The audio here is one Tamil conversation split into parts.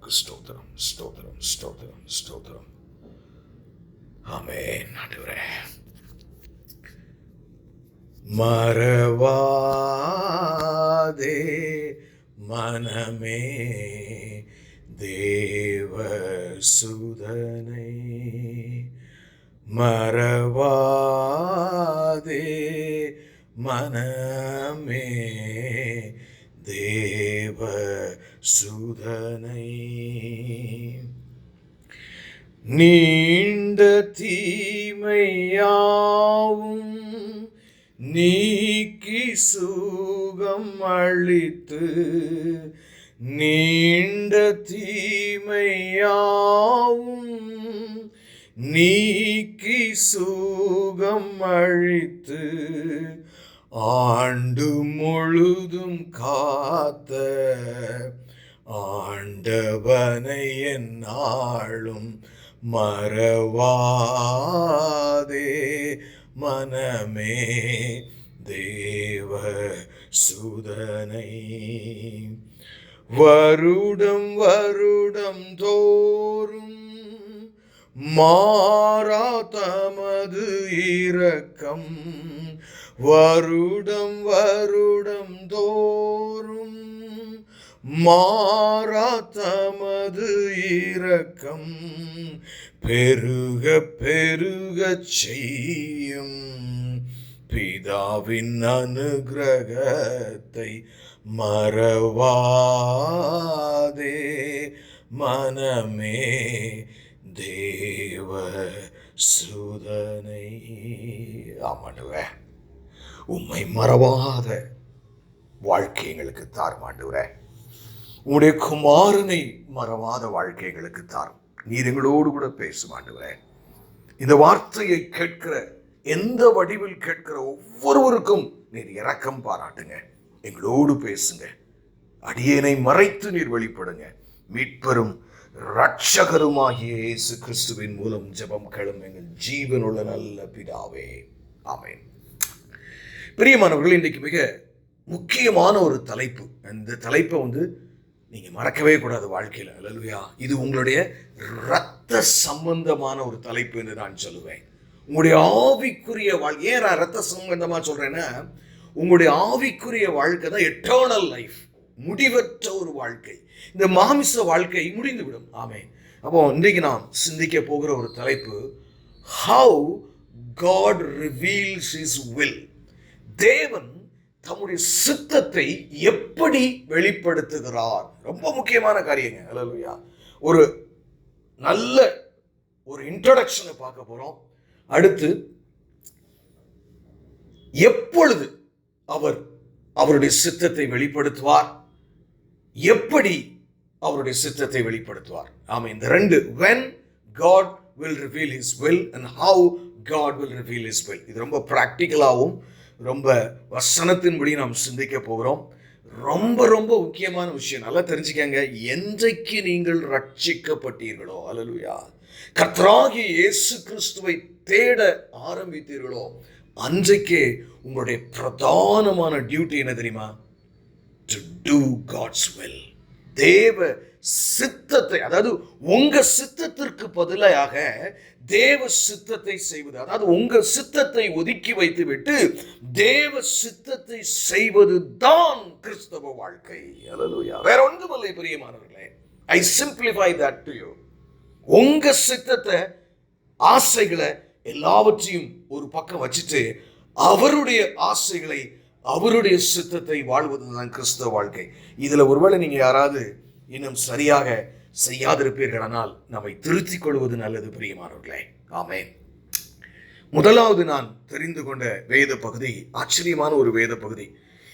உமக்கு ஸ்தோத்திரம், ஸ்தோத்திரம், ஸ்தோத்திரம், ஸ்தோத்திரம். ஆமென். ஆண்டவரே, மறவாதே மனமே தேவ சுதனை, மறவாதே மனமே தேவ சுதனை. நீண்ட தீமையாவும் நீக்கி சுகம் அளித்து, நீண்ட தீமையாவும் நீக்கி சுகம் அளித்து, ஆண்டு முழுதும் காத்த ஆண்டவனை என்னாலும் மறவாதே மனமே தேவ சுதனை. வருடம் வருடம் தோறும் மாறா தமது இரக்கம், வருடம் வருடம் தோறும் மாறா தமது இரக்கம், பெருக பெருக செய்யும் பிதாவின் அனுக்கிரகத்தை மறவாதே மனமே தேவ சுதனை. ஆமாண்டவரே, உம்மை மறவாத வாழ்க்கை எங்களுக்கு தாரும் ஆண்டவரே. உம்முடைய குமாரனை மறவாத வாழ்க்கை எங்களுக்கு தாரும். நீர் எங்களோடு கூட பேசும் ஆண்டவரே. இந்த வார்த்தையை கேட்கிற, எந்த வடிவில் கேட்கிற ஒவ்வொருவருக்கும் நீர் இரக்கம் பாராட்டுங்க, எங்களோடு பேசுங்க. அடியேனை மறைத்து நீர் வெளிப்படுங்க. மீட்பெரும் இரட்சகருமாகிய இயேசு கிறிஸ்துவின் மூலம் ஜெபம் கேளும் எங்கள் ஜீவனுள்ள நல்ல பிதாவே, ஆமென். பிரியமானவர்கள், இன்றைக்கு மிக முக்கியமான ஒரு தலைப்பு. இந்த தலைப்பை நீங்க மறக்கவே கூடாது வாழ்க்கையில். அல்லேலூயா. இது உங்களுடைய இரத்த சம்பந்தமான ஒரு தலைப்பு என்று நான் சொல்லுவேன். உங்களுடைய ஆவிக்குரிய வாழ்க்கை. ஏன் இரத்த சம்பந்தமா சொல்றேன்னா, உங்களுடைய ஆவிக்குரிய வாழ்க்கை தான் எட்டர்னல் லைஃப், முடிவற்ற ஒரு வாழ்க்கை. இந்த மாமிச வாழ்க்கை முடிந்துவிடும். ஆமென். அப்போ இன்றைக்கு நாம் சிந்திக்க போகிற ஒரு தலைப்பு, how God reveals his will. தேவன் தம்முடைய சித்தத்தை எப்படி வெளிப்படுத்துகிறார். ரொம்ப முக்கியமான காரியங்க. அல்லேலூயா. ஒரு நல்ல ஒரு இன்ட்ரோடக்ஷனை பார்க்க போறோம். அடுத்து, எப்பொழுது அவர் அவருடைய சித்தத்தை வெளிப்படுத்துவார், எப்படி அவருடைய சித்தத்தை வெளிப்படுத்துவார். ஆமாம், இந்த ரெண்டு, when God will reveal his will and how God will reveal his will. இது ரொம்ப பிராக்டிக்கலாகவும் ரொம்ப வசனத்தின்படி நாம் சிந்திக்க போகிறோம். ரொம்ப ரொம்ப முக்கியமான விஷயம். நல்லா தெரிஞ்சுக்கங்க. என்றைக்கு நீங்கள் ரட்சிக்கப்பட்டீர்களோ, அல்லேலூயா, கர்த்தராகிய இயேசு கிறிஸ்துவை தேட ஆரம்பித்தீர்களோ, அன்றைக்கே உங்களுடைய பிரதானமான டியூட்டி என்ன தெரியுமா? To do God's will. தேவ சித்தத்தை, அதாவது உங்க சித்தத்திற்கு பதிலாக தேவ சித்தத்தை செய்வது, அதாவது உங்க சித்தத்தை ஒதுக்கி வைத்து விட்டு தேவ சித்தத்தை செய்வது தான் கிறிஸ்தவ வாழ்க்கை. அல்லேலூயா. வேற ஒன்றுமில்லை பிரியமானவர்களே. I simplify that to you. உங்க சித்தத்தை, ஆசைகளை எல்லாவற்றையும் ஒரு பக்கம் வச்சுட்டு அவருடைய ஆசைகளை, அவருடைய சித்தத்தை வாழ்வதுதான் கிறிஸ்தவ வாழ்க்கை. இதுல ஒருவேளை நீங்க யாராவது இன்னும் சரியாக செய்யாதிருப்பீர்களானால் நம்மை திருத்திக் கொள்வது நல்லது பிரியமானவர்களே. ஆமென். முதலாவது நான் தெரிந்து கொண்ட வேத பகுதி ஆச்சரியமான ஒரு வேத பகுதி.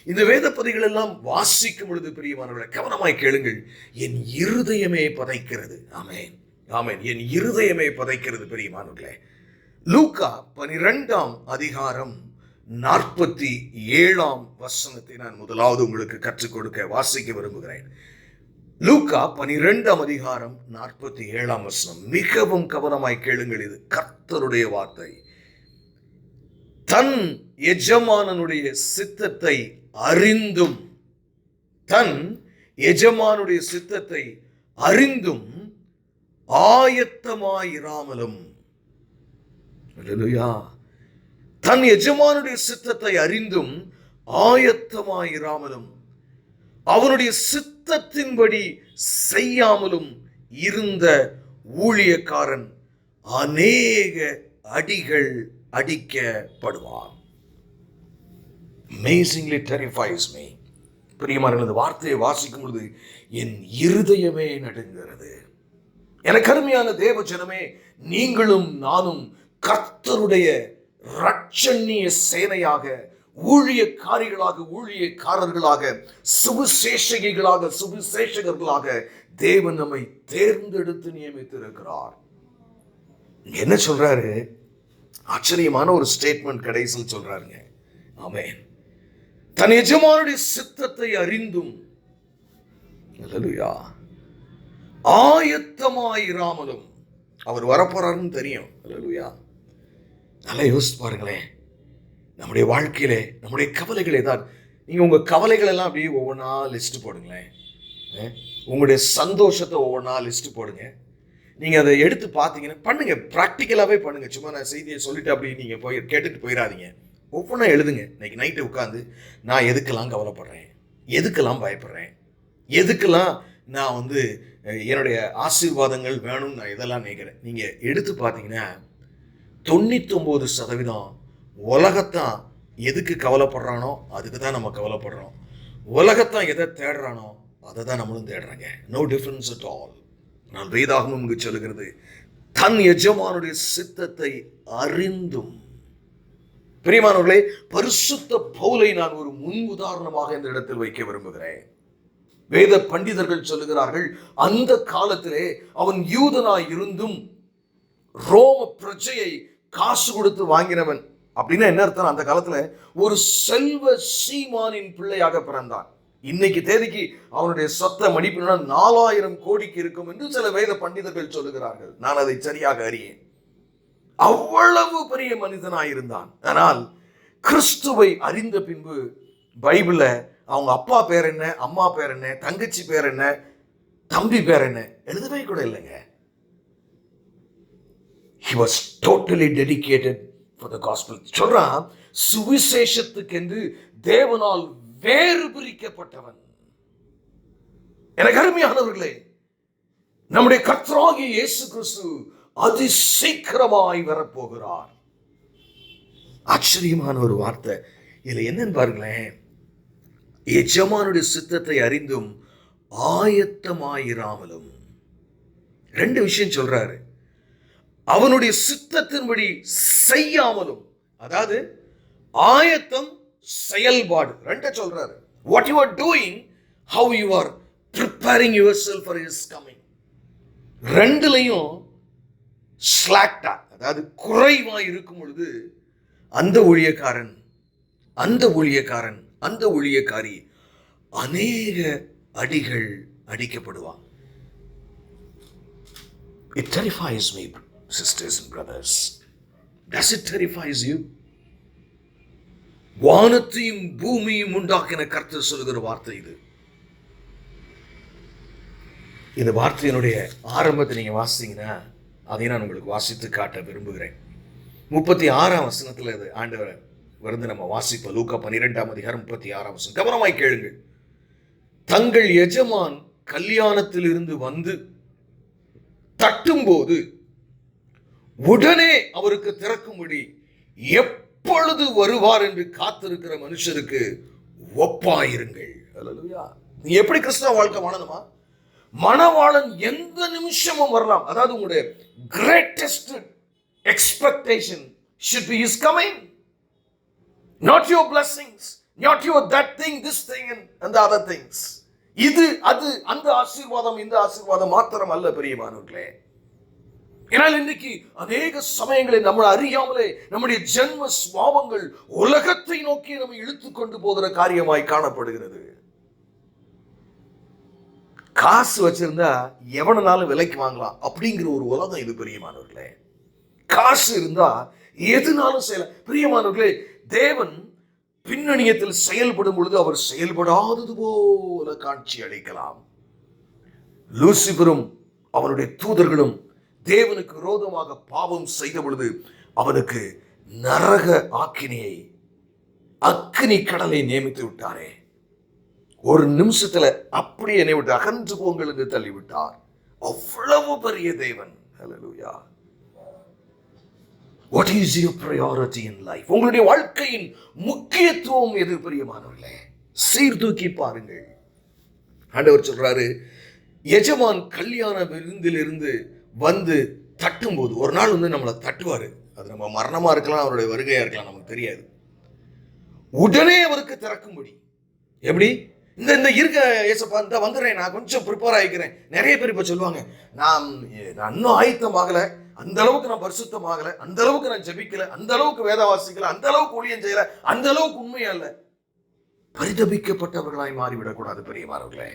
இந்த வேத பகுதிகள் எல்லாம் வாசிக்கும் பொழுது பிரியமானவர்களே, கவனமாய் கேளுங்கள். என் இருதயமே பதைக்கிறது. ஆமென், ஆமென். என் இருதயமே பதைக்கிறது பிரியமானவர்களே. லூக்கா 12ஆம் அதிகாரம் 47ஆம் வசனத்தை நான் முதலாவது உங்களுக்கு கற்றுக் கொடுக்க வாசிக்க விரும்புகிறேன். லூக்கா 12ஆம் அதிகாரம் 47ஆம் வசனம். மிகவும் கவனமாய் கேளுங்கள். இது கர்த்தருடைய வார்த்தை. தன் எஜமானனுடைய சித்தத்தை அறிந்தும், தன் எஜமானுடைய சித்தத்தை அறிந்தும் ஆயத்தமாயிராமலும். அல்லேலூயா. தன் எஜமானுடைய சித்தத்தை அறிந்தும் ஆயத்தமாயிராமலும் அவனுடைய சித்தத்தின்படி செய்யாமலும் இருந்த ஊழியக்காரன் அநேக அடிகள் அடிக்கப்படுவான். Amazingly terrifies me. பிரியமானவர்களே, இந்த வார்த்தையை வாசிக்கும் பொழுது என் இருதயமே நடுங்கிறது. எனக்கு அருமையான தேவ ஜனமே, நீங்களும் நானும் கர்த்தருடைய இரட்சணிய சேனையாக, ஊழியக்காரிகளாக, ஊழியக்காரர்களாக, சுவிசேஷகர்களாக தேவன் நம்மை தேர்ந்தெடுத்து நியமித்திருக்கிறார். என்ன சொல்றாரு? ஆச்சரியமான ஒரு ஸ்டேட்மெண்ட் கடைசியில் சொல்றாருங்க. ஆமென். தன் எஜமானுடைய சித்தத்தை அறிந்தும் அல்லேலூயா ஆயத்தமாயிராமலும். அவர் வரப்போறாருன்னு தெரியும். அல்லேலூயா. நல்லா யோசித்து பாருங்களேன். நம்முடைய வாழ்க்கையிலே நம்முடைய கவலைகளை தான், நீங்க உங்க கவலைகள் எல்லாம் அப்படியே ஒவ்வொன்றா லிஸ்ட் போடுங்களேன். உங்களுடைய சந்தோஷத்தை ஒவ்வொன்றா லிஸ்ட் போடுங்க. நீங்க அதை எடுத்து பார்த்தீங்கன்னா பண்ணுங்க, ப்ராக்டிக்கலாவே பண்ணுங்க. சும்மா நான் செய்தியை சொல்லிட்டு அப்படி நீங்க போய் கேட்டுட்டு போயிடாதீங்க. ஒவ்வொன்றா எழுதுங்க. இன்னைக்கு நைட்டு உட்காந்து நான் எதுக்கெல்லாம் கவலைப்படுறேன், எதுக்கெல்லாம் பயப்படுறேன், எதுக்கெல்லாம் நான் என்னுடைய ஆசீர்வாதங்கள் வேணும்னு நான் இதெல்லாம் நினைக்கிறேன். நீங்க எடுத்து பார்த்தீங்கன்னா 99% உலகத்தான் எதுக்கு கவலைப்படுறானோ அதுக்கு தான் நம்ம கவலைப்படுறோம். உலகத்தான் எதை தேடுறானோ அதை தான் நம்மளும் தேடுறாங்க. No difference at all. நான் வேதாகமம் இங்கு சொல்லுகிறது, தன் எஜமானுடைய சித்தத்தை அறிந்தும். பிரியமானவர்களே, பரிசுத்த பவுலை நான் ஒரு முன் உதாரணமாக இந்த இடத்தில் வைக்க விரும்புகிறேன். வேத பண்டிதர்கள் சொல்லுகிறார்கள், அந்த காலத்திலே அவன் யூதனாய் இருந்தும் ரோம பிரஜையை காசு கொடுத்து வாங்கினவன். அப்படின்னா என்ன அர்த்தம்? அந்த காலத்துல ஒரு செல்வ சீமானின் பிள்ளையாக பிறந்தான். இன்னைக்கு தேதிக்கு அவனுடைய சொத்த மதிப்பு 4000 கோடிக்கு இருக்கும் என்று சில வேத பண்டிதர்கள் சொல்லுகிறார்கள். நான் அதை சரியாக அறியேன். அவ்வளவு பெரிய மனிதனாயிருந்தான். ஆனால் கிறிஸ்துவை அறிந்த பின்பு பைபிள்ல அவங்க அப்பா பேர் என்ன, அம்மா பேர் என்ன, தங்கச்சி பேர் என்ன, தம்பி பேர் என்ன எழுதவே கூட இல்லைங்க. He was totally dedicated for the gospel. சொல்றான், சுவிசேஷத்துக்கு என்று தேவனால் வேறு பிரிக்கப்பட்டவன். எனக்கு அருமையானவர்களே, நம்முடைய கர்த்தராகிய இயேசு கிறிஸ்து அதி சீக்கிரமாய் வரப்போகிறார். ஆச்சரியமான ஒரு வார்த்தை இதுல என்னன்னு பாருங்களேன். எஜமானுடைய சித்தத்தை அறிந்தும் ஆயத்தமாயிராமலும். 2 விஷயம் சொல்றாரு. அவனுடைய சித்தத்தின்படி செய்யாமலும், அதாவது ஆயத்தம், செயல்பாடு 2 சொல்றாரு. What you are doing, how you are preparing yourself for his coming. 2லையும் ஸ்லாக்டா, அதாவது குறைவா இருக்கும் பொழுது அந்த ஊழியக்காரன், அந்த ஊழியக்காரி அநேக அடிகள் அடிக்கப்படுவான். It terrifies me, sisters and brothers. Does it terrifies you? வானத்தையும் பூமியும் உண்டாக்கின கர்த்தர் சொல்லுகிற வார்த்தை இது. இந்த வார்த்தையினுடைய ஆரம்பத்தை நீங்க வாசித்தீங்கன்னா அதை நான் உங்களுக்கு வாசித்து காட்ட விரும்புகிறேன். 36ஆம் வசனத்துல இது ஆண்டவர் நம்ம வாசிப்போம். லூக்கா 12ஆம் அதிகாரம் 36ஆம் வசனம். கவனமாய் கேளுங்கள். தங்கள் எஜமான் கல்யாணத்தில் இருந்து வந்து தட்டும்போது உடனே அவருக்கு திறக்கும்படி எப்பொழுது வருவார் என்று காத்திருக்கிற மனுஷருக்கு ஒப்பாயிருங்கள். அல்லேலூயா. நீ எப்படி கிறிஸ்தவ வாழ்க்கை வாழணுமா? மணவாளன் எந்த நிமிஷமும் வரலாம். அதாவது உங்களுடைய greatest expectation should be his coming, not your blessings, not your that thing, this thing and the other things. இது அது அந்த ஆசீர்வாதம் இந்த ஆசீர்வாதம் மாத்திரம் அல்ல பிரியமானவர்களே. ஏனால் இன்றைக்கு அநேக சமயங்களில் நம்ம அறியாமலே நம்முடைய ஜென்ம சுபாவங்கள் உலகத்தை நோக்கி நம்மை இழுத்துக் கொண்டு போகிற காரியமாய் காணப்படுகிறது. காசு வச்சிருந்தா எவனாலும் விலைக்கு வாங்கலாம் அப்படிங்கிற ஒரு உலகம் இது பிரியமானவர்களே. காசு இருந்தா எதுனாலும் செய்யலாம். பிரியமானவர்களே, தேவன் பின்னணியத்தில் செயல்படும் பொழுது அவர் செயல்படாதது போல காட்சி அளிக்கலாம். லூசிபரும் அவனுடைய தூதர்களும் தேவனுக்கு விரோதமாக பாவம் செய்த பொழுது அவனுக்கு நரக ஆக்கினியை, அக்கினி கடலை நியமித்து விட்டாரே. ஒரு நிமிஷத்துல அப்படி என்னை விட்டு அகன்று போங்கள் என்று தள்ளிவிட்டார். அவ்வளவு பெரிய தேவன். ஹல்லேலூயா. What is your priority in life? உங்களுடைய வாழ்க்கையின் முக்கியத்துவம் எது பிரியமானவர்களே? சீர்தூக்கி பாருங்கள். ஆண்டவர் சொல்றாரு, எஜமான் கல்யாண விருந்திலிருந்து வந்து தட்டும் போது, ஒரு நாள் நம்மளை தட்டுவாரு. அது நம்ம மரணமா இருக்கலாம், அவருடைய வருகையா இருக்கலாம், நமக்கு தெரியாது. உடனே அவருக்கு திறக்கும்படி. எப்படி? இந்த இருக்க ஏசப்பா இந்த வந்துடுறேன், நான் கொஞ்சம் ப்ரிப்பேர் ஆகிக்கிறேன். நிறைய பேர் இப்ப சொல்லுவாங்க, நான் இன்னும் ஆயத்தமாகல, அந்த அளவுக்கு நான் பரிசுத்தமாகல, அந்த அளவுக்கு நான் ஜெபிக்கல, அந்த அளவுக்கு வேத வாசிக்கல, அந்த அளவுக்கு ஊழியம் செய்யல, அந்த அளவுக்கு உண்மையா இல்ல. பரிதபிக்கப்பட்டவர்களாய் மாறிவிடக்கூடாது பெரியமானவர்களே.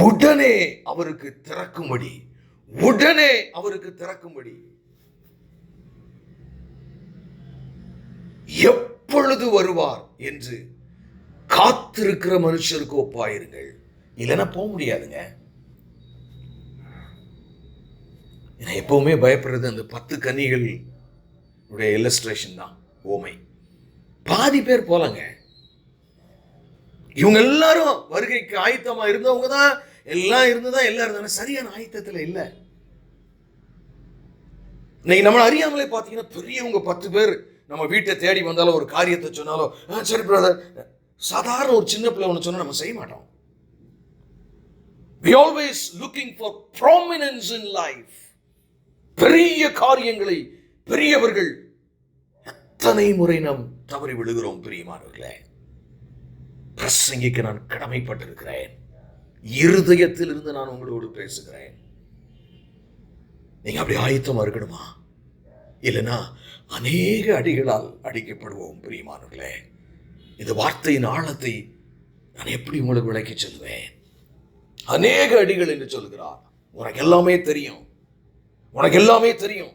உடனே அவருக்கு திறக்கும்படி, உடனே அவருக்கு திறக்கும்படி. எப்பொழுது வருவார் என்று காத்திருக்கிற மனுஷருக்கு ஒப்பாயிருங்கள். இல்லைன்னா போக முடியாதுங்க. எப்பவுமே பயப்படுறது அந்த 10 கன்னிகள் இல்லஸ்ட்ரேஷன் தான், ஓமை. பாதி பேர் போலங்க. இவங்க எல்லாரும் வருகைக்கு ஆயத்தமா இருந்தவங்க தான், எல்லாம் இருந்ததா, எல்லாம் இருந்தாங்க, சரியான ஆயத்தத்துல இல்ல. இன்னைக்கு நம்மள அறியாமலே பாத்தீங்கன்னா பெரியவங்க 10 பேர் நம்ம வீட்டை தேடி வந்தாலும், ஒரு காரியத்தை சொன்னாலும், சரி பிரதர், சாதாரண ஒரு சின்ன பிள்ளை ஒன்று சொன்னா நம்ம செய்ய மாட்டோம். We always looking for prominence in life. பெரிய காரியங்களை, பெரியவர்கள் எத்தனை முறை நாம் தவறி விடுகிறோம் பிரியமானவர்களே. பிரசங்கிக்க நான் கடமைப்பட்டிருக்கிறேன். இருதயத்தில் இருந்து நான் உங்களோடு பேசுகிறேன். நீங்க அப்படி ஆயத்தமா இருக்கணுமா? இல்லைன்னா அநேக அடிகளால் அடிக்கப்படுவோம் பிரியமானவர்களே. இந்த வார்த்தையின் ஆழத்தை நான் எப்படி உங்களுக்கு விளக்கி சொல்லுவேன்? அநேக அடிகள் என்று சொல்கிறார். உனக்கு எல்லாமே தெரியும், உனக்கு எல்லாமே தெரியும்.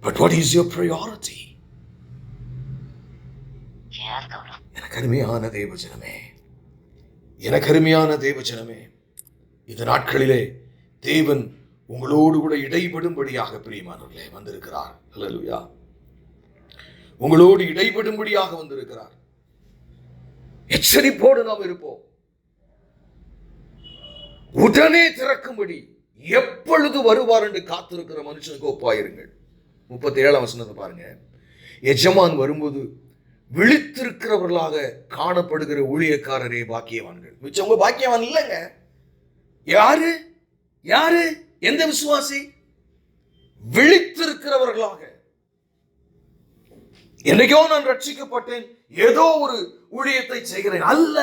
But what is your priority? எனக்கு அருமையான தேவஜனமே, எனக்கு அருமையான தேவஜனமே, இந்த நாட்களிலே தேவன் உங்களோடு கூட இடைபடும்படியாக பிரியமானவர்களே வந்திருக்கிறார். ஹல்லேலூயா. உங்களோடு இடைபடும்படியாக வந்திருக்கிறார். எச்சரிப்போடு நாம் இருப்போம். உடனே திறக்கும்படி எப்பொழுது வருவார் என்று காத்திருக்கிற மனுஷனுக்கு ஒப்பாயிருங்கள். 37ஆம் வசனத்தை பாருங்க. எஜமான் வரும்போது விழித்திருக்கிறவர்களாக காணப்படுகிற ஊழியக்காரரே பாக்கியவான்கள். மிச்சவங்க பாக்கியவான் இல்லைங்க. யாரு யாரு? எந்த விசுவாசி? விழித்திருக்கிறவர்களாக. என்னைக்கோ நான் ரட்சிக்கப்பட்டேன், ஏதோ ஒரு ஊழியத்தை செய்கிறேன் அல்ல.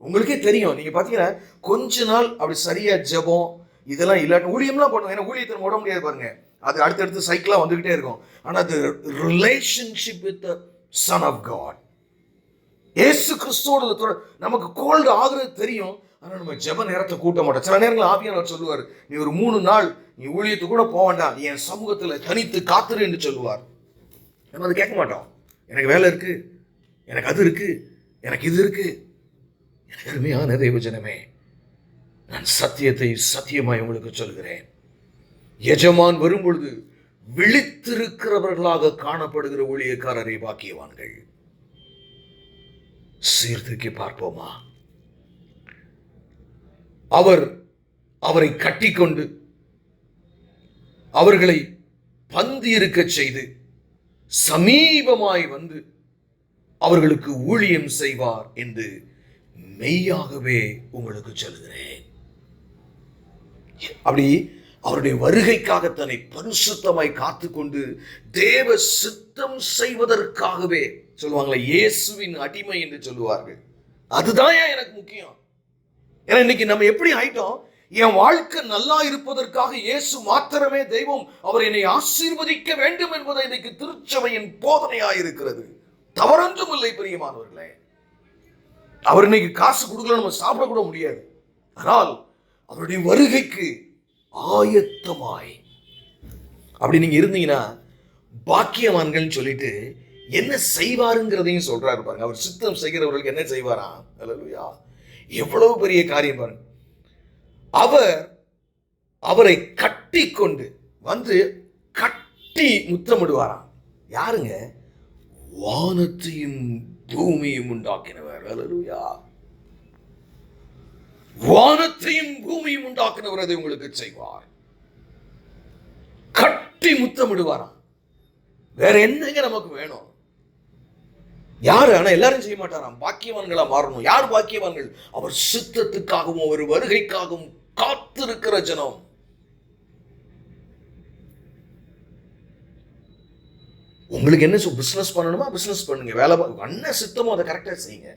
உங்களுக்கே தெரியும், நீங்க பாத்தீங்கன்னா கொஞ்ச நாள் அப்படி சரியா ஜெபம் இதெல்லாம் இல்லாட்டி ஊழியம்லாம் பண்ணுவோம். ஏன்னா ஊழியத்தை ஓட முடியாது பாருங்க, அது அடுத்தடுத்து சைக்கிளா வந்துகிட்டே இருக்கும். ஆனா அது relationship with the son of God, Yesu கிறிஸ்துவோட நமக்கு கோல்டு ஆகுறது தெரியும். ஆனா நம்ம ஜெப நேரத்தை கூட்ட மாட்டோம். சில நேரங்கள் ஆவியானவர் சொல்லுவார், நீ ஒரு 3 நாள் நீ ஊழியத்துக்கு கூட போக வேண்டாம், நீ என் சமூகத்துல தனித்து காத்துரு என்று சொல்லுவார். நம்ம அதை கேட்க மாட்டோம். எனக்கு வேலை இருக்கு, எனக்கு அது இருக்கு, எனக்கு இது இருக்கு. எனக்கு அருமையான தேவஜனமே, நான் சத்தியத்தை சத்தியமாய் உங்களுக்கு சொல்கிறேன். எஜமான் வரும்பொழுது விழித்திருக்கிறவர்களாக காணப்படுகிற ஊழியக்காரரை பாக்கியவான்கள். சீர்தூக்கி பார்ப்போமா? அவரை கட்டிக்கொண்டு அவர்களை பந்தி இருக்க செய்து சமீபமாய் வந்து அவர்களுக்கு ஊழியம் செய்வார் என்று மெய்யாகவே உங்களுக்கு சொல்கிறேன். அப்படி அவருடைய வருகைக்காக தன்னை பரிசுத்தமாய் காத்துக்கொண்டு தேவ சித்தம் செய்வதற்காகவே சொல்லுவாங்களே, இயேசுவின் அடிமை என்று சொல்லுவார்கள். அதுதான் எனக்கு முக்கியம். ஏன்னா இன்னைக்கு நம்ம எப்படி ஆயிட்டோம், என் வாழ்க்கை நல்லா இருப்பதற்காக இயேசு மாத்திரமே தெய்வம், அவர் என்னை ஆசீர்வதிக்க வேண்டும் என்பதை இன்னைக்கு திருச்சபையின் போதனையாயிருக்கிறது. தவறொன்றும் இல்லை பிரியமானவர்களே. அவர் இன்னைக்கு காசு கொடுக்கல, நம்ம சாப்பிட கூட முடியாது. ஆனால் அவருடைய வருகைக்கு ஆயத்தமாய் அப்படி நீங்க இருந்தீங்கன்னா பாக்கியவான்கள் சொல்லிட்டு என்ன செய்வாருங்கிறதையும் சொல்றாரு பாருங்க. அவர் சித்தம் செய்கிறவர்களுக்கு என்ன செய்வாராம்? அல்லேலூயா. எவ்வளவு பெரிய காரியம் பாருங்க. அவரை கட்டி கொண்டு வந்து கட்டி முத்தமிடுவாராம். யாருங்க? வானத்தையும் பூமியும் உண்டாக்கினவர். அல்லேலூயா. வானத்தையும் பூமியும் உண்டாக்கினவர் அதை உங்களுக்கு செய்வார். கட்டி முத்தமிடுவாராம். வேற என்னங்க நமக்கு வேணும்? யாரு? ஆனா எல்லாரும் செய்ய மாட்டாராம். பாக்கியவான்களா மாறணும். யார் பாக்கியவான்கள்? அவர் சித்தத்துக்காகவும் அவர் வருகைக்காகவும் காத்திருக்கிற ஜனம். உங்களுக்கு என்ன பிசினஸ் பண்ணணுமா? பிசினஸ் பண்ணுங்க. வேலை என்ன சித்தமோ அதை கரெக்டா செய்யுங்க.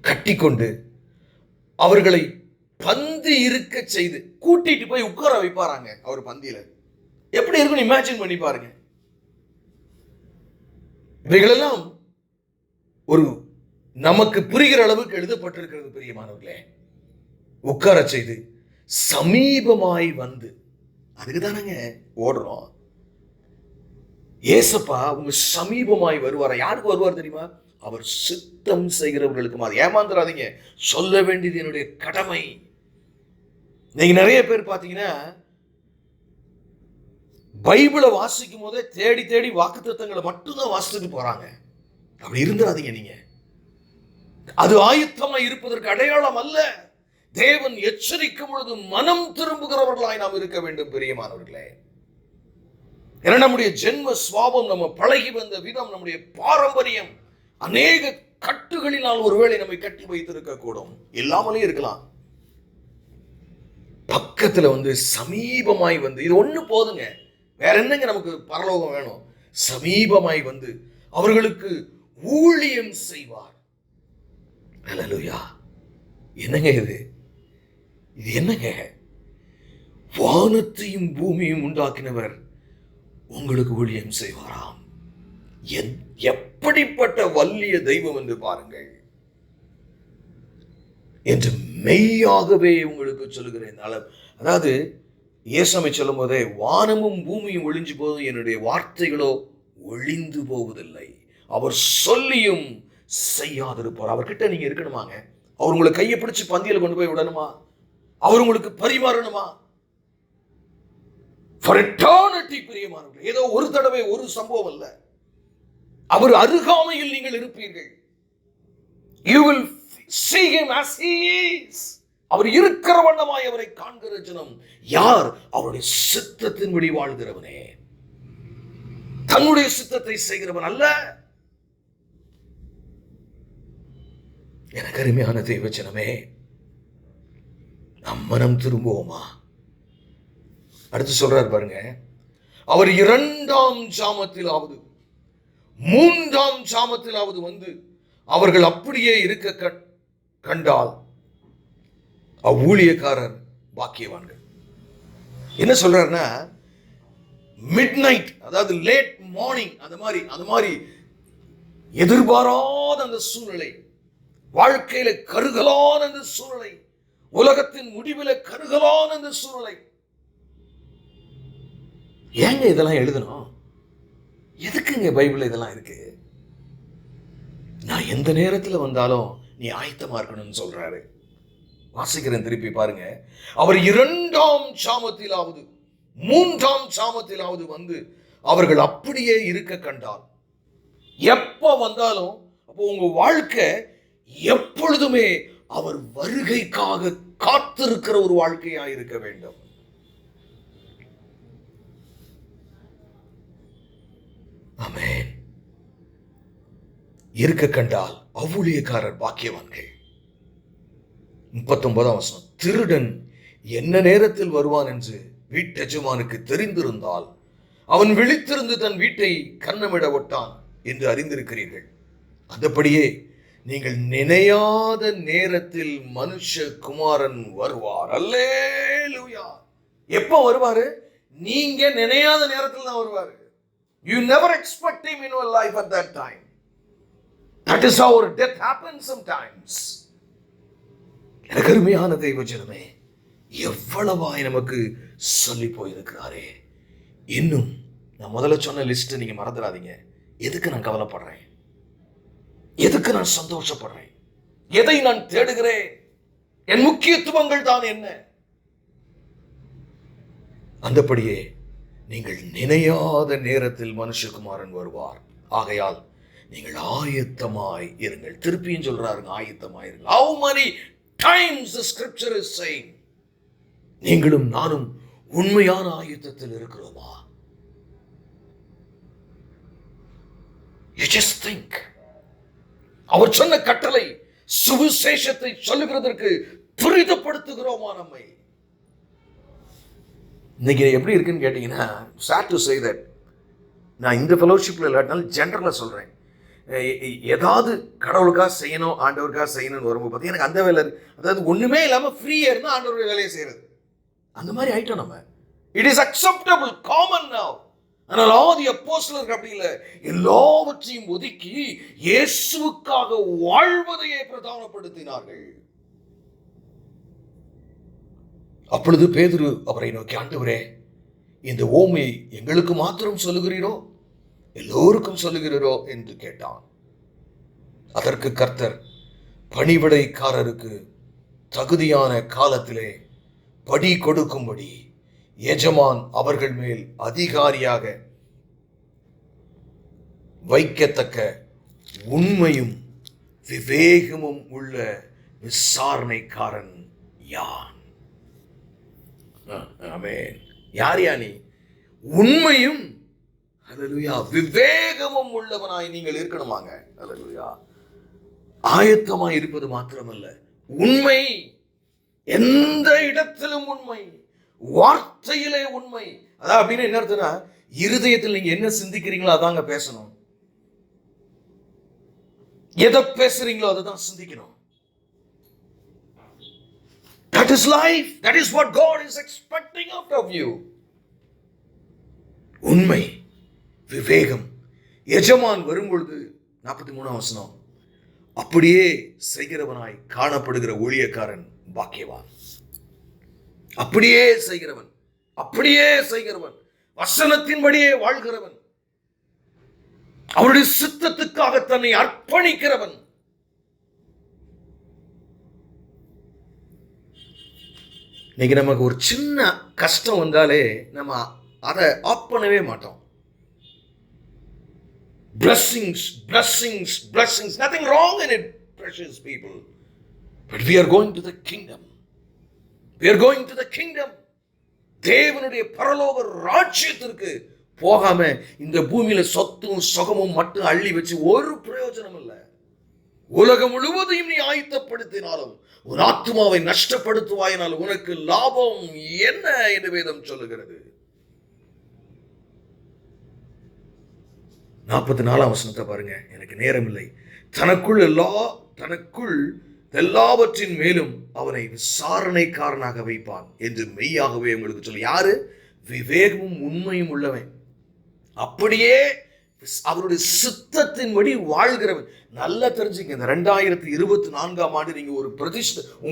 கட்டி கொண்டு அவர்களை பந்தி இருக்க செய்து கூட்டிட்டு போய் உட்கார வைப்பாராங்க. அவர் பந்தியில எப்படி இருக்குன்னு இமேஜின் பண்ணி பாருங்க. இவைகளெல்லாம் ஒரு நமக்கு புரிகிற அளவுக்கு எழுதப்பட்டிருக்கிறது பிரியமானவர்களே. உட்கார செய்து சமீபமாய் வந்து, அதுக்கு தானங்க ஓடுறோம். ஏசப்பா உங்க சமீபமாய் வருவாரா? யாருக்கு வருவார் தெரியுமா? அவர் சித்தம் செய்கிறவர்களுக்கு. அது ஏமாந்துடாதீங்க. சொல்ல வேண்டியது என்னுடைய கடமை. நீங்க நிறைய பேர் பாத்தீங்கன்னா பைபிளை வாசிக்கும் போதே தேடி தேடி வாக்குத்தத்தங்களை மட்டும்தான் வாசிச்சுட்டு போறாங்க. அப்படி இருந்துடாதீங்க. நீங்க அது ஆயுத்தமா இருப்பதற்கு அடையாளம் அல்ல. தேவன் எச்சரிக்கும் பொழுது மனம் திரும்புகிறவர்களாய் நாம் இருக்க வேண்டும் பிரியமானவர்களே. ஏன்னா நம்முடைய ஜென்ம சுவாபம், நம்ம பழகி வந்த விதம், நம்முடைய பாரம்பரியம் அநேக கட்டுகளினால் ஒருவேளை நம்மை கட்டி வைத்திருக்க கூடும். இல்லாமலே இருக்கலாம். பக்கத்துல வந்து சமீபமாய் வந்து, இது ஒண்ணு போதுங்க. வேற என்னங்க நமக்கு பரலோகம் வேணும்? சமீபமாய் வந்து அவர்களுக்கு ஊழியம் செய்வார். அல்லேலூயா. என்னங்க இது? இது என்னங்க? வானத்தையும் பூமியும் உண்டாக்கினவர் உங்களுக்கு ஊழியம் செய்வாராம். எப்படிப்பட்ட வல்லிய தெய்வம் என்று பாருங்கள் என்று மெய்யாகவே உங்களுக்கு சொல்லுகிறேன். அதாவது இயேசுவை சொல்லும் போதே, வானமும் பூமியும் ஒழிஞ்சு போதும், என்னுடைய வார்த்தைகளோ ஒழிந்து போவதில்லை. அவர் சொல்லியும் செய்யாதிருப்பார். அவர்கிட்ட நீங்க இருக்கணுமாங்க. அவர் உங்களை கையை பிடிச்சு பந்தியில கொண்டு போய் விடணுமா? அவர் உங்களுக்கு பரிமாறணுமா? For eternity பிரியமானவர்களே. ஏதோ ஒரு தடவை ஒரு சம்பவம் அல்ல. அவர் அருகாமையில் நீங்கள் இருப்பீர்கள். You will see him as he is. அவர் இருக்கிற வண்ணமாய் அவரை காண்கிற ஜனம் யார்? அவருடைய சித்தத்தின்படி வாழ்கிறவனே, தன்னுடைய சித்தத்தை செய்கிறவன் அல்ல. எனக்கு அருமையான தெய்வ ஜனமே, நம் மனம் திரும்புவோமா? அடுத்து சொல்றார் பாருங்க, அவர் 2ஆம் ஜாமத்திலாவது 3ஆம் ஜாமத்திலாவது வந்து அவர்கள் அப்படியே இருக்க கண்டால் அவ்வூழியக்காரர் பாக்கியவான்கள். என்ன சொல்றாருன்னா, மிட் நைட், அதாவது லேட் மார்னிங், அந்த மாதிரி எதிர்பாராத அந்த சூழ்நிலை, வாழ்க்கையில கருகலான அந்த சூழ்நிலை, உலகத்தின் முடிவில் கருகலான அந்த சூழ்நிலை. ஏங்க இதெல்லாம் எழுதணும்? எதுக்குங்க பைபிள் இதெல்லாம் இருக்கு? நான் எந்த நேரத்தில் வந்தாலும் நீ ஆயத்தமா இருக்கணும்னு சொல்றாரு. வாசிக்கிறேன், திருப்பி பாருங்க. அவர் 2ஆம் சாமத்திலாவது 3ஆம் சாமத்திலாவது வந்து அவர்கள் அப்படியே இருக்க கண்டால். எப்ப வந்தாலும் அப்போ உங்க வாழ்க்கை எப்பொழுதுமே அவர் வருகைக்காக காத்திருக்கிற ஒரு வாழ்க்கையா இருக்க வேண்டும். ஆமென். இருக்க கண்டால் அவ்வூழியக்காரர் பாக்கியவான்கள். 39ஆம் வசனம், திருடன் என்ன நேரத்தில் வருவான் என்று வீட்டெஜமானுக்கு தெரிந்திருந்தால் அவன் விழித்திருந்து தன் வீட்டை கன்னமிட ஒட்டான் என்று அறிந்திருக்கிறீர்கள். அந்தபடியே நீங்கள் நினையாத நேரத்தில் மனுஷகுமாரன் வருவார். அல்லேலூயா. எப்ப வருவாரு? நீங்க நினையாத நேரத்தில் தான் வருவாரு. You never expect him in your life at that time. That is how our death happens sometimes. எனக்கு அருமையான தெய்வ ஜனமே, எவ்வளவாய் நமக்கு சொல்லி போயிருக்கிறாரே. இன்னும் நான் முதல்ல சொன்ன லிஸ்ட் நீங்க மறந்துடாதீங்க. எதுக்கு நான் கவலைப்படுறேன்? எதுக்கு நான் சந்தோஷப்படுறேன்? எதை நான் தேடுகிறேன்? என் முக்கியத்துவங்கள் தான் என்ன? அந்தபடியே நீங்கள் நினையாத நேரத்தில் மனுஷகுமாரன் வருவார். ஆகையால் நீங்கள் ஆயத்தமாய் இருங்கள். திருப்பியும் சொல்றாருங்க, ஆயத்தமாய் இருங்கள். How many times the scripture is saying? நீங்களும் நானும் உண்மையான ஆயத்தத்தில் இருக்கிறோமா? You just think. அவர் சொன்ன கட்டளை சுவிசேஷத்தை சொல்லுகிறதற்கு துரிதப்படுத்துகிறோமா நம்மை? இன்னைக்கு எப்படி இருக்குன்னு கேட்டீங்கன்னா, sad to say that, நான் இந்த ஃபெலோஷிப்ல இல்லாட்டினாலும் ஜென்ரலாக சொல்றேன், ஏதாவது கடவுளுக்காக செய்யணும், ஆண்டவருக்காக செய்யணும்னு வரும்போது பார்த்தீங்கன்னா எனக்கு அந்த வேலை, அதாவது ஒண்ணுமே இல்லாமல் ஃப்ரீயா இருந்தால் ஆண்டவருடைய வேலையை செய்யறது, அந்த மாதிரி ஆயிட்டோம் நம்ம. It is acceptable, common now. ஆனால் ஆதி அப்போஸ்தலர்கள் அப்படி இல்லை. எல்லாவற்றையும் ஒதுக்கி இயேசுவுக்காக வாழ்வதையே பிரதானப்படுத்தினார்கள். அப்பொழுது பேதுரு அவரை நோக்கி, ஆண்டவரே, இந்த ஓமையை எங்களுக்கு மாத்திரம் சொல்லுகிறீரோ, எல்லோருக்கும் சொல்லுகிறீரோ என்று கேட்டான். அதற்கு கர்த்தர், பணிவிடைக்காரருக்கு தகுதியான காலத்திலே படி கொடுக்கும்படி எஜமான் அவர்கள் மேல் அதிகாரியாக வைக்கத்தக்க உண்மையும் விவேகமும் உள்ள விசாரணைக்காரன் யான். ஆமென். யார் யானி? உண்மையும் அல்லேலூயா விவேகமும் உள்ளவனாய் நீங்கள் இருக்கணுமாங்க. அல்லேலூயா. ஆயத்தமாய் இருப்பது மாத்திரமல்ல, உண்மை, எந்த இடத்திலும் உண்மை, வார்த்தையிலே உண்மை. அதான் அப்படின்னு என்ன அர்த்தம்னா, இருதயத்தில் நீங்க என்ன சிந்திக்கிறீங்களோ அதாங்க பேசணும். எதை பேசுறீங்களோ அதை தான் சிந்திக்கணும். That is life. That is what God is expecting out of you. உண்மை, விவேகம். எஜமான் வரும்பொழுது 43 வசனம், அப்படியே செய்கிறவனாய் காணப்படுகிற ஊழியக்காரன் பாக்கியவான். அப்படியே செய்கிறவன், அப்படியே செய்கிறவன், வசனத்தின்படியே வாழ்கிறவன், அவருடைய சித்தத்துக்காக தன்னை அர்ப்பணிக்கிறவன். இன்னைக்கு நமக்கு ஒரு சின்ன கஷ்டம் வந்தாலே நம்ம அதை ஆஃப் பண்ணவே மாட்டோம். Blessings, blessings, blessings. Nothing wrong in it, precious people. But we are going to the kingdom. We are going to the kingdom. தேவனுடைய பரலோக ராஜ்யத்திற்கு போகாம இந்த பூமியில சொத்தும் சுகமும் மட்டும் அள்ளி வச்சு ஒரு பிரயோஜனம் இல்லை. உலகம் முழுவதையும் நீ ஆயத்தப்படுத்தினாலும் உன் ஆத்மாவை நஷ்டப்படுத்துவாயினால் உனக்கு லாபம் என்ன என்று வேதம் சொல்லுகிறது. 44 வசனத்தை பாருங்க, எனக்கு நேரம் இல்லை. தனக்குள் எல்லாவற்றின் மேலும் அவனை விசாரணைக்காரனாக வைப்பான் என்று மெய்யாகவே உங்களுக்கு சொல்லு. யாரு? விவேகமும் உண்மையும் உள்ளவன், அப்படியே அவருடைய சித்தத்தின்படி வாழ்கிறவன். நல்லா தெரிஞ்சுக்க, இந்த 2024 ஆண்டு நீங்க ஒரு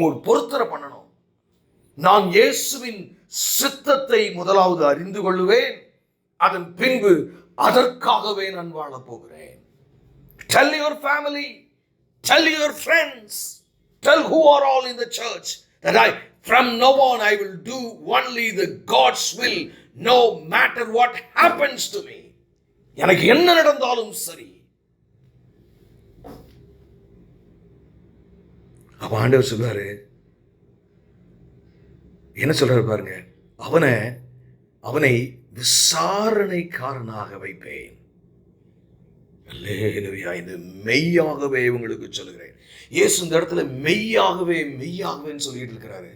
ஒரு பொருத்தரை பண்ணணும். நான் இயேசுவின் சித்தத்தை முதலாவது அறிந்து கொள்ளுவேன், அதன் பின்பு அதற்காகவே நான் வாழ போகிறேன். Tell your family, tell your friends, tell who are all in the church that from now on I will do only the God's will, no matter what happens to me. எனக்கு என்ன நடந்தாலும் சரி. அப்ப ஆண்டவர் சொல்றாரு, என்ன சொல்றாரு பாருங்க, அவனை விசாரணைக்காரனாக வைப்பேன். அல்லேலூயா. இது மெய்யாகவே உங்களுக்கு சொல்லுகிறேன். இயேசு இந்த இடத்துல மெய்யாகவேன்னு சொல்லிட்டு இருக்கிறாரு.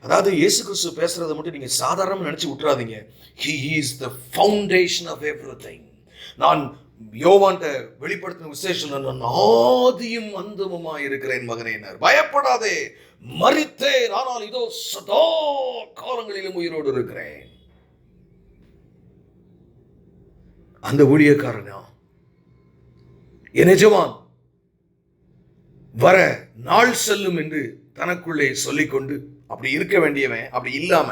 அதாவது இயேசு கிறிஸ்து பேசுறதை மட்டும் நீங்க சாதாரணமா நினைச்சு விட்டுறாதீங்க. He is the foundation of everything. நான் யோவான்ட்ட வெளிப்படுத்தின விசேஷம், நான் ஆதியும் அந்தமுமா இருக்கிறேன் மகனே, பயப்படாதே, மரித்தேன், ஆனால் இதோ சதா காலங்களிலும் உயிரோடு இருக்கிறேன். அந்த ஊழியக்காரனா என் எஜமான் வர நாள் செல்லும் என்று தனக்குள்ளே சொல்லிக்கொண்டு அப்படி இருக்க வேண்டியவன், அப்படி இல்லாம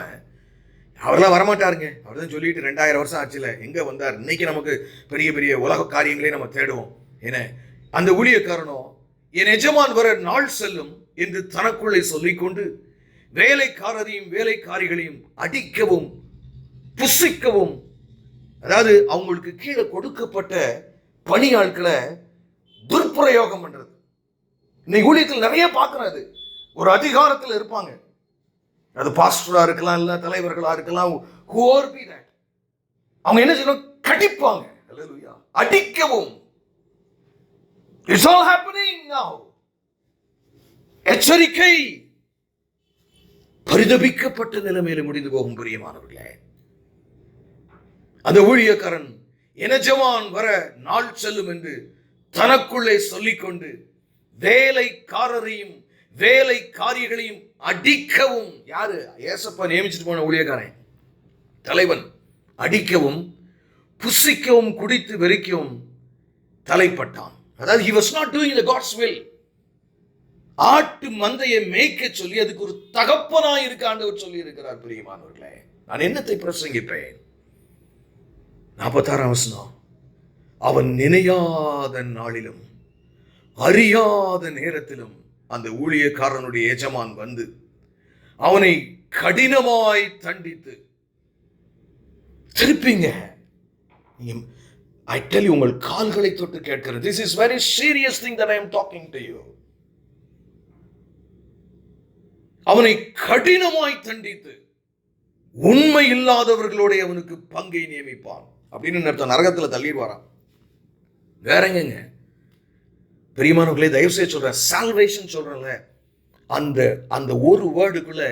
அவரெல்லாம் வரமாட்டாருங்க. அவர் தான் சொல்லிட்டு 2000 வருஷம் ஆச்சுல, எங்க வந்தார்? இன்னைக்கு நமக்கு பெரிய பெரிய உலக காரியங்களே நம்ம தேடுவோம். ஏன்னா அந்த ஊழியக்காரனோ என் எஜமான் வர நாள் செல்லும் என்று தனக்குள்ளே சொல்லிக்கொண்டு வேலைக்காரரையும் வேலைக்காரிகளையும் அடிக்கவும் புசிக்கவும், அதாவது அவங்களுக்கு கீழே கொடுக்கப்பட்ட பணியாட்களை துர்பிரயோகம் பண்றது. இன்னைக்கு ஊழியத்தில் நிறைய பார்க்கறது. ஒரு அதிகாரத்தில் இருப்பாங்க, அது பாஸ்டரா இருக்கலாம், இல்ல தலைவர்களா இருக்கலாம், அவங்க என்ன செய்யணும்? கடிப்பாங்க, அடிக்கவும். இட்ஸ் ஆல் ஹேப்பனிங் நவ. எச்சரிக்கை. பரிதபிக்கப்பட்ட நிலைமையில முடிந்து போகும் பிரியமானவர்களே. அந்த ஊழியக்காரன் எஜமான் வர நாள் செல்லும் என்று தனக்குள்ளே சொல்லிக்கொண்டு வேலைக்காரரையும் வேலைக்காரிகளையும் அடிக்கவும், யாரு? ஏசப்பா நியமிச்சுட்டு போன ஊழியக்காரன், தலைவன், அடிக்கவும் புசிக்கவும் குடித்து வெறிக்கவும் தலைப்பட்டான். அதாவது he was not doing the God's will. ஆட்டு மந்தையை மேய்க்க சொல்லி அதுக்கு ஒரு தகப்பனாய் இருக்க ஆண்டவர் சொல்லி இருக்கிறார். பிரியமானவர்களே, நான் என்னத்தை பிரசங்கிப்பேன்? 46 வசனம். அவன் நினையாத நாளிலும் அறியாத நேரத்திலும் அந்த ஊழியக்காரனுடைய எஜமான் வந்து அவனை கடினமாய் தண்டித்து, திருப்பிங்க, I tell you, உங்கள் கால்களை தொட்டு கேட்கிறது. This is very serious thing that I am talking to you. அவனை கடினமாய் தண்டித்து உண்மை இல்லாதவர்களோட அவனுக்கு பங்கை நியமிப்பான் அப்படின்னு நரகத்தில் தள்ளிடுவாராம். வேற எங்கங்க? பிரியமானவர்களே, தயவு செய்து சொல்றேன், சால்வேஷன் சொல்றேன்ல, அந்த ஒரு வேர்டுக்குள்ள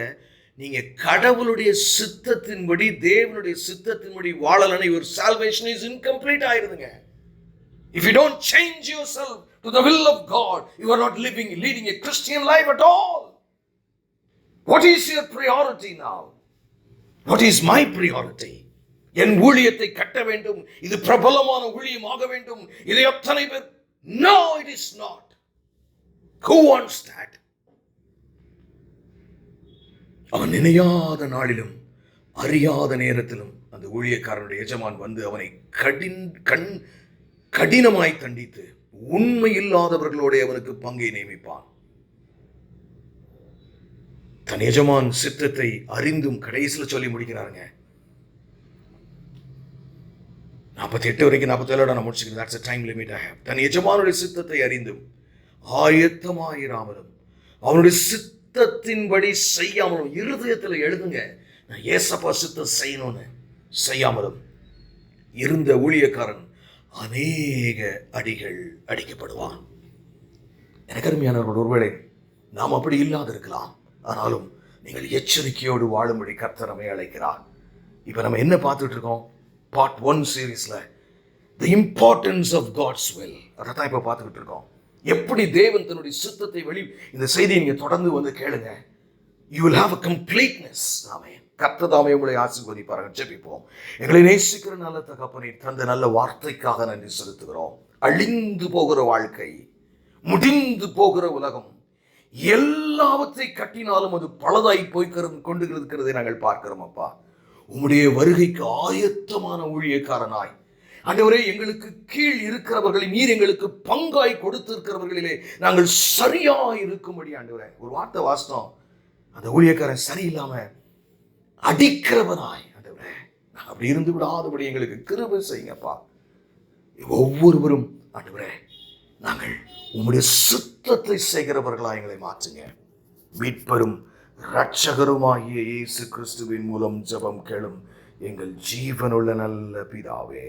நீங்க கடவுளுடைய சித்தத்தின்படி, தேவனுடைய சித்தத்தின்படி வாழலன்னு your salvation is incomplete ஆயிருதுங்க. If you don't change yourself to the will of God, you are not leading a Christian life at all. What is your priority now? What is my priority? என் ஊழியத்தை கட்ட வேண்டும், இது பிரபலமான ஊழியமாக வேண்டும், இதை அத்தனை பேர். No, it is not. Who wants that? அவன் நினையாத நாளிலும் அறியாத நேரத்திலும் அந்த ஊழியக்காரனுடைய எஜமான் வந்து அவனை கடினமாய் தண்டித்து உண்மை இல்லாதவர்களோட அவனுக்கு பங்கை நியமிப்பான். தன் எஜமான் சித்தத்தை அறிந்தும், கடைசியில் சொல்லி முடிக்கிறாருங்க. 48 வரைக்கும் 47 நான் முடிச்சுக்கிறேன். That's a time limit I have. தன் எஜமானுடைய சித்தத்தை அறிந்தும் ஆயத்தமாயிராமலும் அவனுடைய சித்தத்தின்படி செய்யாமலும், இருதயத்தில் எழுதுங்க, நான் ஏசப்பா சித்தம் செய்யணும்னு செய்யாமலும் இருந்த ஊழியக்காரன் அநேக அடிகள் அடிக்கப்படுவான். எனக்கு அருமையானவர்கள், ஒருவேளை நாம் அப்படி இல்லாது இருக்கலாம். ஆனாலும் நீங்கள் எச்சரிக்கையோடு வாழும்படி கர்த்தர் நம்மை அழைக்கிறார். இப்போ நம்ம என்ன பார்த்துட்டு இருக்கோம்? பார்ட் 1 சீரீஸ்ல the importance of God's will, அதை தான் இப்போ பார்த்துக்கிட்டு இருக்கோம். எப்படி தேவன் தன்னுடைய சித்தத்தை இந்த செய்தியை நீங்க தொடர்ந்து வந்து கேளுங்க. You will have a completeness. ஆமென். கர்த்தர் தாமே உங்களை ஆசீர்வதிப்பார்கள். ஜெபிப்போம். எங்களை நேசிக்கிற நல்ல தகப்பனே, தந்த நல்ல வார்த்தைக்காக நன்றி செலுத்துகிறோம். அழிந்து போகிற வாழ்க்கை, முடிந்து போகிற உலகம், எல்லாவற்றை கட்டினாலும் அது பலதாய் போய் கொண்டு இருக்கிறதை நாங்கள் பார்க்கிறோம். அப்பா, உம்முடைய வருகைக்கு ஆயத்தமான ஊழியக்காரனாய் ஆண்டவரே, எங்களுக்கு கீழ் இருக்கிறவர்களை நீர் எங்களுக்கு பங்காய் கொடுத்திருக்கிறவர்களிலே நாங்கள் சரியாய் இருக்கும்படி ஆண்டவரே, ஒரு வார்த்தை வாசித்தோம், அந்த ஊழியக்காரன் சரியில்லாம அடிக்கிறவனாய் ஆண்டவரே, நாங்கள் அப்படி இருந்து விடாதபடி எங்களுக்கு கிருபை செய்யுங்கப்பா. ஒவ்வொருவரும் ஆண்டவரே, நாங்கள் உம்முடைய சித்தத்தை செய்கிறவர்களாக எங்களை மாற்றுங்க. மீட்பரும் இரட்சகருமாகிய இயேசு கிறிஸ்துவின் மூலம் ஜெபம் கேளும் எங்கள் ஜீவனுள்ள நல்ல பிதாவே.